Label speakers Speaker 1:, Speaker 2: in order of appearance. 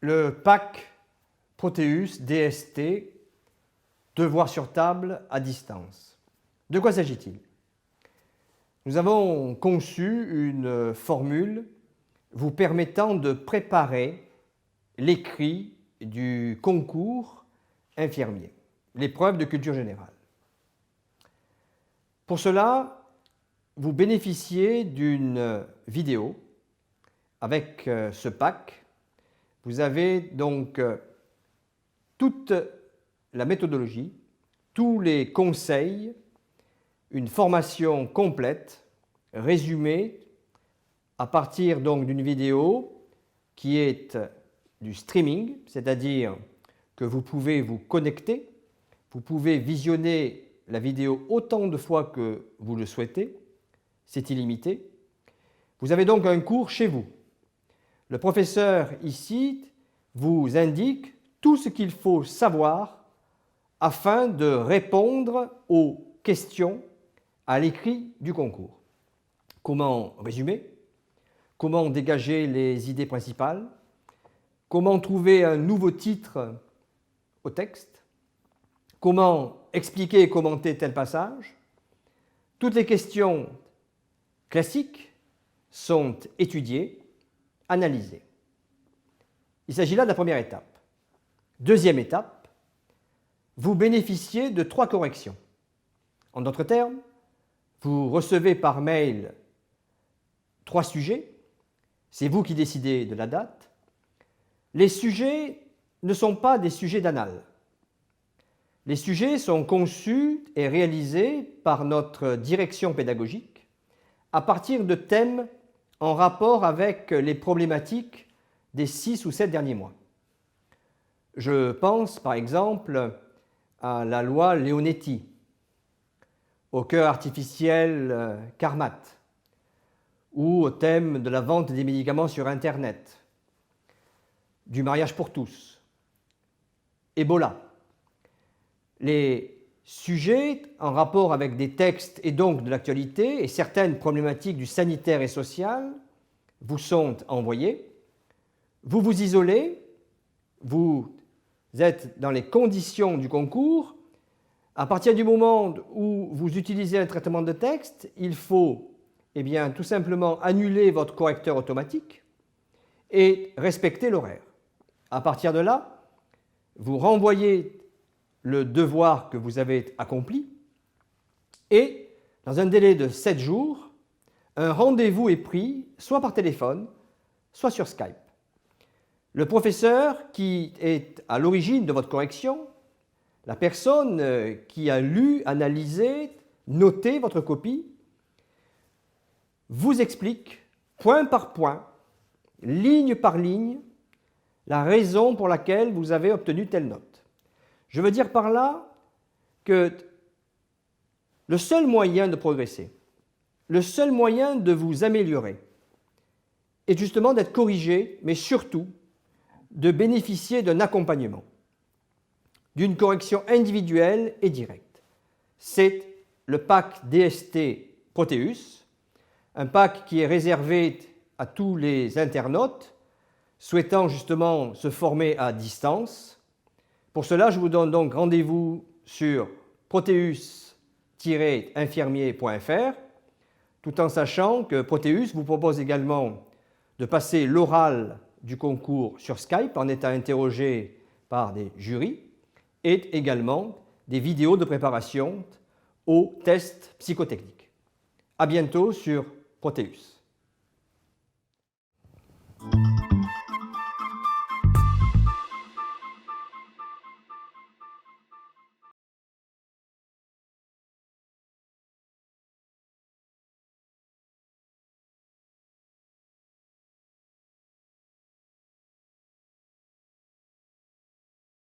Speaker 1: le PAC Proteus DST, devoir sur table à distance. De quoi s'agit-il? Nous avons conçu une formule vous permettant de préparer l'écrit du concours infirmier, l'épreuve de culture générale. Pour cela, vous bénéficiez d'une vidéo avec ce PAC. Vous avez donc toute la méthodologie, tous les conseils, une formation complète, résumée à partir donc d'une vidéo qui est du streaming, c'est-à-dire que vous pouvez vous connecter, vous pouvez visionner la vidéo autant de fois que vous le souhaitez, c'est illimité. Vous avez donc un cours chez vous. Le professeur ici vous indique tout ce qu'il faut savoir afin de répondre aux questions à l'écrit du concours. Comment résumer? Comment dégager les idées principales? Comment trouver un nouveau titre au texte? Comment expliquer et commenter tel passage? Toutes les questions classiques sont étudiées, analysées. Il s'agit là de la première étape. Deuxième étape, vous bénéficiez de 3 corrections. En d'autres termes, vous recevez par mail 3 sujets, c'est vous qui décidez de la date. Les sujets ne sont pas des sujets d'annales. Les sujets sont conçus et réalisés par notre direction pédagogique à partir de thèmes en rapport avec les problématiques des 6 ou 7 derniers mois. Je pense par exemple à la loi Leonetti, au cœur artificiel CARMAT, ou au thème de la vente des médicaments sur Internet, du mariage pour tous, Ebola. Les sujets en rapport avec des textes et donc de l'actualité et certaines problématiques du sanitaire et social vous sont envoyés. Vous vous isolez, vous êtes dans les conditions du concours. À partir du moment où vous utilisez un traitement de texte, il faut tout simplement annuler votre correcteur automatique et respecter l'horaire. À partir de là, vous renvoyez le devoir que vous avez accompli et, dans un délai de 7 jours, un rendez-vous est pris soit par téléphone, soit sur Skype. Le professeur qui est à l'origine de votre correction, la personne qui a lu, analysé, noté votre copie, vous explique point par point, ligne par ligne, la raison pour laquelle vous avez obtenu telle note. Je veux dire par là que le seul moyen de progresser, le seul moyen de vous améliorer est justement d'être corrigé, mais surtout de bénéficier d'un accompagnement, d'une correction individuelle et directe. C'est le PAC DST Proteus, un PAC qui est réservé à tous les internautes souhaitant justement se former à distance. Pour cela, je vous donne donc rendez-vous sur proteus-infirmier.fr, tout en sachant que Proteus vous propose également de passer l'oral du concours sur Skype en étant interrogé par des jurys et également des vidéos de préparation aux tests psychotechniques. À bientôt sur Proteus.